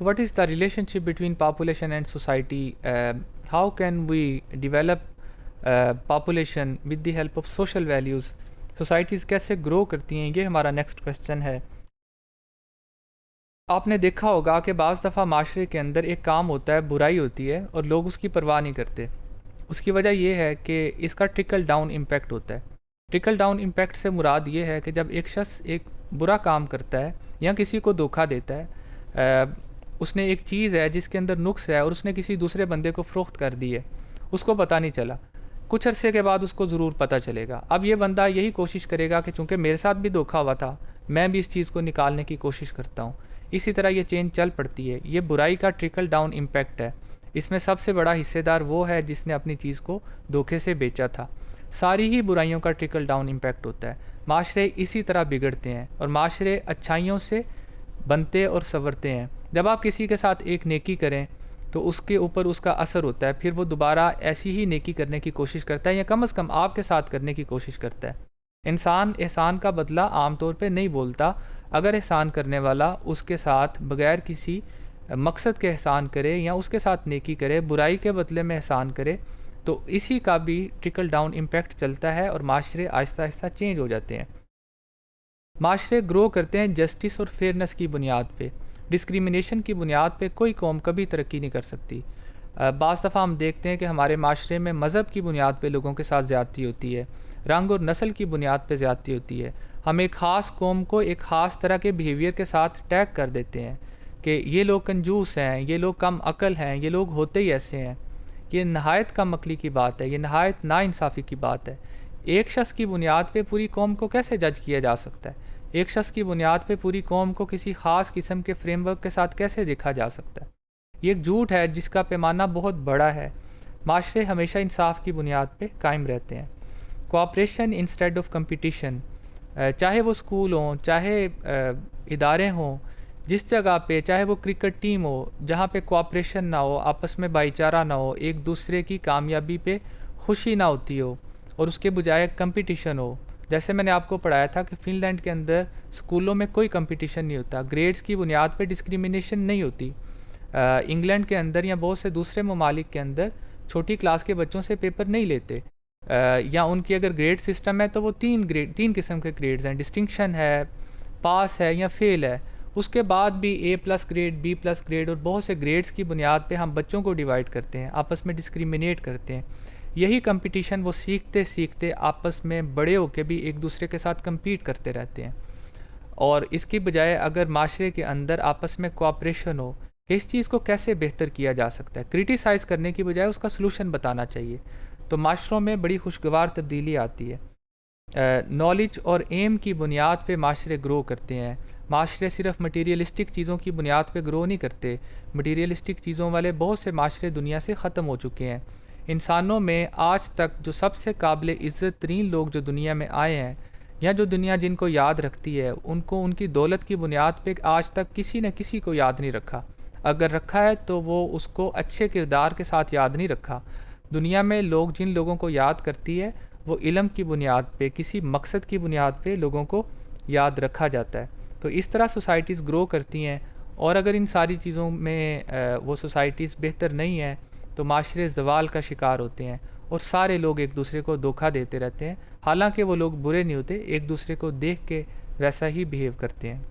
So what is the relationship between population and society? How can we develop population with the help of social values? Societies کیسے گرو کرتی ہیں، یہ ہمارا next question ہے. آپ نے دیکھا ہوگا کہ بعض دفعہ معاشرے کے اندر ایک کام ہوتا ہے، برائی ہوتی ہے اور لوگ اس کی پرواہ نہیں کرتے. اس کی وجہ یہ ہے کہ اس کا ٹرکل ڈاؤن امپیکٹ ہوتا ہے. ٹرکل ڈاؤن امپیکٹ سے مراد یہ ہے کہ جب ایک شخص ایک برا کام کرتا ہے یا کسی کو دھوکہ دیتا ہے، اس نے ایک چیز ہے جس کے اندر نقص ہے اور اس نے کسی دوسرے بندے کو فروخت کر دی ہے، اس کو پتہ نہیں چلا، کچھ عرصے کے بعد اس کو ضرور پتہ چلے گا. اب یہ بندہ یہی کوشش کرے گا کہ چونکہ میرے ساتھ بھی دھوکہ ہوا تھا، میں بھی اس چیز کو نکالنے کی کوشش کرتا ہوں. اسی طرح یہ چین چل پڑتی ہے. یہ برائی کا ٹرکل ڈاؤن امپیکٹ ہے. اس میں سب سے بڑا حصے دار وہ ہے جس نے اپنی چیز کو دھوکے سے بیچا تھا. ساری ہی برائیوں کا ٹرکل ڈاؤن امپیکٹ ہوتا ہے. معاشرے اسی طرح بگڑتے ہیں اور معاشرے اچھائیوں سے بنتے اور سنورتے ہیں. جب آپ کسی کے ساتھ ایک نیکی کریں تو اس کے اوپر اس کا اثر ہوتا ہے، پھر وہ دوبارہ ایسی ہی نیکی کرنے کی کوشش کرتا ہے یا کم از کم آپ کے ساتھ کرنے کی کوشش کرتا ہے. انسان احسان کا بدلہ عام طور پہ نہیں بولتا. اگر احسان کرنے والا اس کے ساتھ بغیر کسی مقصد کے احسان کرے یا اس کے ساتھ نیکی کرے، برائی کے بدلے میں احسان کرے، تو اسی کا بھی ٹرکل ڈاؤن امپیکٹ چلتا ہے اور معاشرے آہستہ آہستہ چینج ہو جاتے ہیں. معاشرے گرو کرتے ہیں جسٹس اور فیئرنس کی بنیاد پہ. ڈسکریمنیشن کی بنیاد پہ کوئی قوم کبھی ترقی نہیں کر سکتی. بعض دفعہ ہم دیکھتے ہیں کہ ہمارے معاشرے میں مذہب کی بنیاد پہ لوگوں کے ساتھ زیادتی ہوتی ہے، رنگ اور نسل کی بنیاد پہ زیادتی ہوتی ہے. ہم ایک خاص قوم کو ایک خاص طرح کے بیہیویئر کے ساتھ ٹیگ کر دیتے ہیں کہ یہ لوگ کنجوس ہیں، یہ لوگ کم عقل ہیں، یہ لوگ ہوتے ہی ایسے ہیں. یہ نہایت کم عقلی کی بات ہے، یہ نہایت ناانصافی کی بات ہے. ایک شخص کی بنیاد پہ پوری قوم کو کیسے جج کیا جا سکتا ہے؟ ایک شخص کی بنیاد پہ پوری قوم کو کسی خاص قسم کے فریم ورک کے ساتھ کیسے دیکھا جا سکتا ہے؟ یہ ایک جھوٹ ہے جس کا پیمانہ بہت بڑا ہے. معاشرے ہمیشہ انصاف کی بنیاد پہ قائم رہتے ہیں. کوآپریشن انسٹیڈ آف کمپٹیشن، چاہے وہ اسکول ہوں، چاہے ادارے ہوں، جس جگہ پہ چاہے وہ کرکٹ ٹیم ہو، جہاں پہ کوآپریشن نہ ہو، آپس میں بھائی چارہ نہ ہو، ایک دوسرے کی کامیابی پہ خوشی نہ ہوتی ہو اور اس کے بجائے کمپٹیشن ہو. جیسے میں نے آپ کو پڑھایا تھا کہ فن لینڈ کے اندر اسکولوں میں کوئی کمپٹیشن نہیں ہوتا، گریڈز کی بنیاد پہ ڈسکریمنیشن نہیں ہوتی. انگلینڈ کے اندر یا بہت سے دوسرے ممالک کے اندر چھوٹی کلاس کے بچوں سے پیپر نہیں لیتے، یا ان کی اگر گریڈ سسٹم ہے تو وہ تین قسم کے گریڈز ہیں، ڈسٹنکشن ہے، پاس ہے یا فیل ہے. اس کے بعد بھی A+ گریڈ، B+ گریڈ اور بہت سے گریڈز کی بنیاد پہ ہم بچوں کو ڈیوائڈ کرتے ہیں، آپس میں ڈسکریمنیٹ کرتے ہیں. یہی کمپٹیشن وہ سیکھتے سیکھتے آپس میں بڑے ہو کے بھی ایک دوسرے کے ساتھ کمپیٹ کرتے رہتے ہیں. اور اس کی بجائے اگر معاشرے کے اندر آپس میں کوآپریشن ہو کہ اس چیز کو کیسے بہتر کیا جا سکتا ہے، کرٹیسائز کرنے کی بجائے اس کا سلوشن بتانا چاہیے، تو معاشروں میں بڑی خوشگوار تبدیلی آتی ہے. نالج اور ایم کی بنیاد پہ معاشرے گرو کرتے ہیں. معاشرے صرف مٹیریلسٹک چیزوں کی بنیاد پہ گرو نہیں کرتے. مٹیریلسٹک چیزوں والے بہت سے معاشرے دنیا سے ختم ہو چکے ہیں. انسانوں میں آج تک جو سب سے قابل عزت ترین لوگ جو دنیا میں آئے ہیں یا جو دنیا جن کو یاد رکھتی ہے، ان کو ان کی دولت کی بنیاد پہ آج تک کسی نے کسی کو یاد نہیں رکھا. اگر رکھا ہے تو وہ اس کو اچھے کردار کے ساتھ یاد نہیں رکھا. دنیا میں لوگ جن لوگوں کو یاد کرتی ہے وہ علم کی بنیاد پہ، کسی مقصد کی بنیاد پہ لوگوں کو یاد رکھا جاتا ہے. تو اس طرح سوسائٹیز گرو کرتی ہیں. اور اگر ان ساری چیزوں میں وہ سوسائٹیز بہتر نہیں ہیں تو معاشرے زوال کا شکار ہوتے ہیں اور سارے لوگ ایک دوسرے کو دھوکہ دیتے رہتے ہیں، حالانکہ وہ لوگ برے نہیں ہوتے، ایک دوسرے کو دیکھ کے ویسا ہی بیہیو کرتے ہیں.